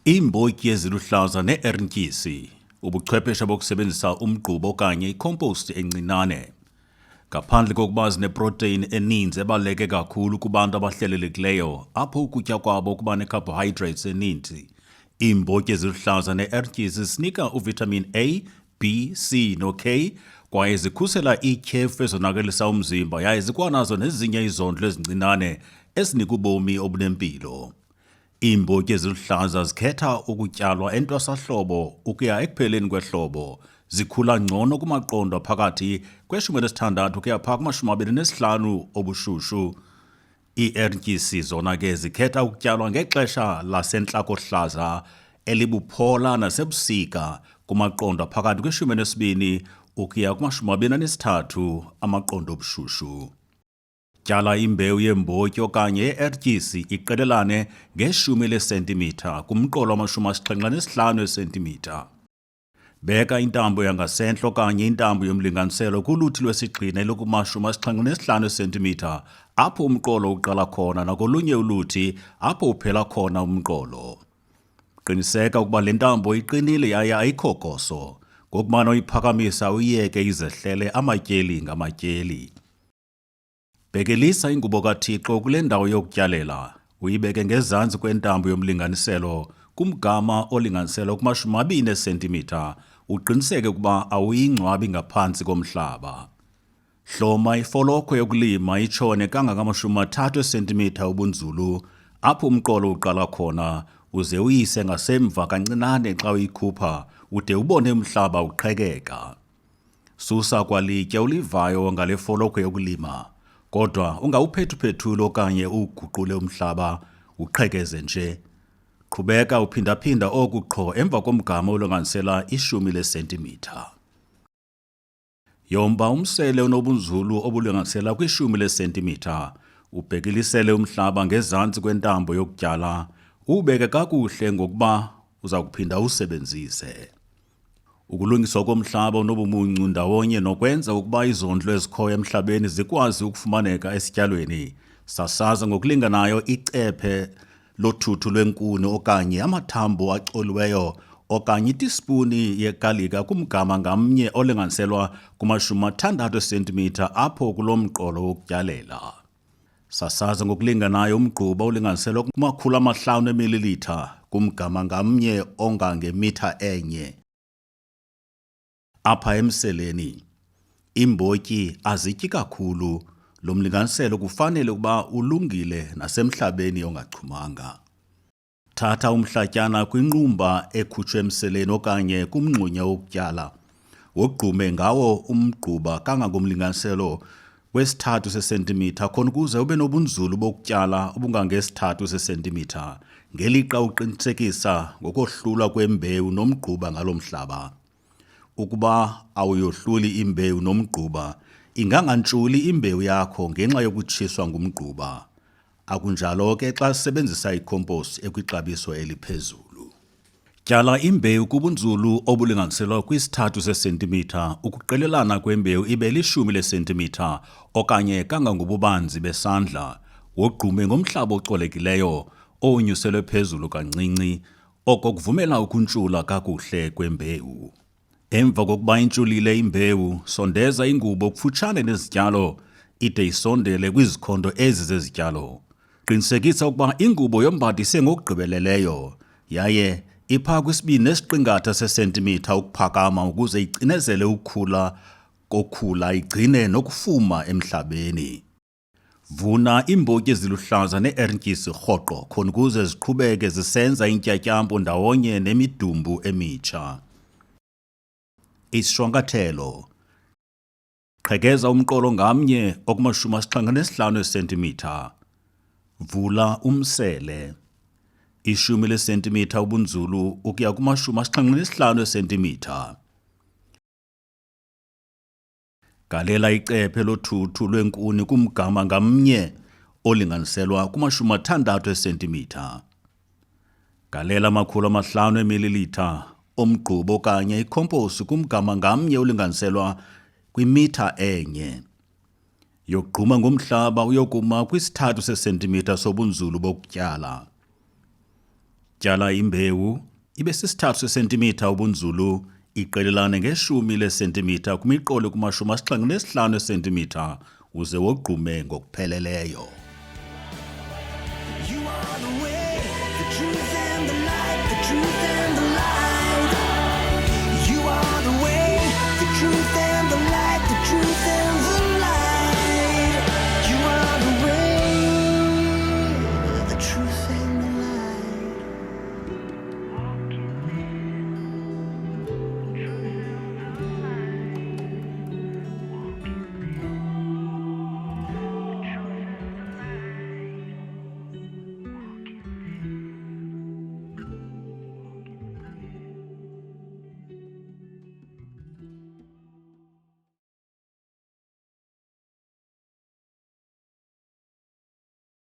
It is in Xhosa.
IiMbotyi eziluhlaza nee-Erintyisi, ubuchwepheshe bokusebenzisa umgquba okanye icompost encinane. Ngaphandle kokuba zineprotein eninzi ebaluleke kakhulu kubantu abahlelelekileyo apho ukutya kwabo kuba ne-carbohydrates eninzi, iimbotyi eziluhlaza nee-Erintyisi zinika uvitamin A, B, C no-K kwaye zikhusela iityhefu ezonakalisa umzimba yaye zikwanazo nezinye izondlo ezincinane ezinika ubomi obunempilo. Iimbotyi eziluhlaza zikhetha ukutyalwa entwasahlobo ukuya ekupheleni kwehlobo, zikhula ngcono kumaqondo aphakathi kwe-16 ukuya phaa kuma-25 obushushu. Ii-Erintyisi zona ke zikhetha ukutyalwa ngexesha lasentlakohlaza elibuphola nasebusika kumaqondo aphakathi kwe-12 ukuya kuma-23 amaqondo obushushu. Tyala imbewu yeembotyi okanye ye-Erintyisi iqelelane nge-10 cm kumqolo wama-75 cm. Beka intambo yangasentla okanye intambo yomlinganiselo kuluthi lwesigxina elukuma-75 cm apho umqolo uqala khona nakolunye uluthi apho uphela khona umqolo. Qiniseka ukuba le ntambo iqinile yaye ayikho koso, ngokumana uyiphakamisa uyiyeke izehlele amatyeli ngamatyeli. Bhekelisa ingubo kaThixo kule ndawo yokutyalela, uyibeke ngezantsi kwentambo yomlinganiselo kumgama olinganiselwa kuma-20 cm, uqiniseke ukuba awuyingcwabi ngaphantsi komhlaba. Hloma ifolokhwe yokulima itshone kangangama-30 cm ubunzulu apho umqolo uqala khona, uze uyise ngasemva kancinane xa uyikhupha ude ubone umhlaba uqhekeka. Susa kwalitye ulivayo ngale folokhwe yokulima, kodwa ungawuphethuphethuli okanye uwuguqule umhlaba uqhekeze nje. Qhubeka uphinda-phinda oku qho emva komgama olinganisela 10 cm. Yomba umsele onobunzulu obulinganisela kwi-10 cm, ubhekilisele umhlaba ngezantsi kwentambo yokutyala, uwubeke kakuhle ngokuba uza kuphinda usebenzise. Ukulungiswa komhlaba onobumuncu ndawonye nokwenza ukuba izondlo ezikhoyo emhlabeni zikwazi ukufumaneka esityalweni, sasaza ngokulinganayo icephe lothuthu lwenkuni okanye amathambo acoliweyo okanye itispuni yegalika kumgama ngamnye olinganiselwa kuma-60 cm apho kulo mqolo wokutyalela. Sasaza ngokulinganayo umgquba olinganiselwa kuma-500 ml kumgama ngamnye ongangemitha enye. Apha emseleni, iimbotyi azityi kakhulu, lo mlinganiselo kufanele ukuba ulungile nasemhlabeni ongachumanga. Thatha umhlatyana kwinqumba ekhutshwe emseleni okanye kumngxunya wokutyala, wogqume ngawo umgquba kangangomlinganiselo wesi-3 cm khona ukuze ube nobunzulu bokutyala obungange-3 cm, ngelixa uqinisekisa ngokohlulwa kwembewu nomgquba ngalo mhlaba. Ukuba awuyohluli imbewu nomgquba, ingangantshuli imbewu yakho ngenxa yokutshiswa ngumgquba. Akunjalo ke xa sisebenzisa icompost ekwixabiso eliphezulu. Tyala imbewu kubunzulu obulinganiselwa kwi-3 cm ukuqelelana kwembewu ibe li-10 cm okanye kangangobubanzi besandla, wogqume ngomhlaba ocolekileyo owunyuselwe phezulu kancinci, oko kuvumela ukuntshula kakuhle kwembewu. Emva kokuba intshulile imbewu, sondeza ingubo kufutshane nezityalo ide isondele kwizikhondo ezi zezityalo. Qinisekisa ukuba ingubo yombathise ngokugqibeleleyo yaye iphaa kwi-2.5 cm ukuphakama ukuze icinezele ukhula kokhula igcine nokufuma emhlabeni. Vuna iimbotyi eziluhlaza nee-Erintyisi rhoqo khona ukuze ziqhubeke zisenza intyatyambo ndawonye nemidumbu emitsha. Isishwankathelo. Qhekeza umqolo ngamnye okuma-75 cm. Vula umsele. 10 cm ubunzulu ukuya kuma-75 cm. Galela icephe lothuthu lwenkuni kumgama ngamnye olinganiselwa kuma-60 cm. Galela 500 ml omgquba okanye icompost kumgama ngamnye olinganiselwa kwimitha enye. Yogquma ngomhlaba uyokuma kwi-3 cm sobunzulu bokutyala. Tyala imbewu ibe sisithathu sesentimitha ubunzulu, iqelelane ngeshumi leesentimitha kwimiqolo kuma-75 eesentimitha uze wogqume ngokupheleleyo.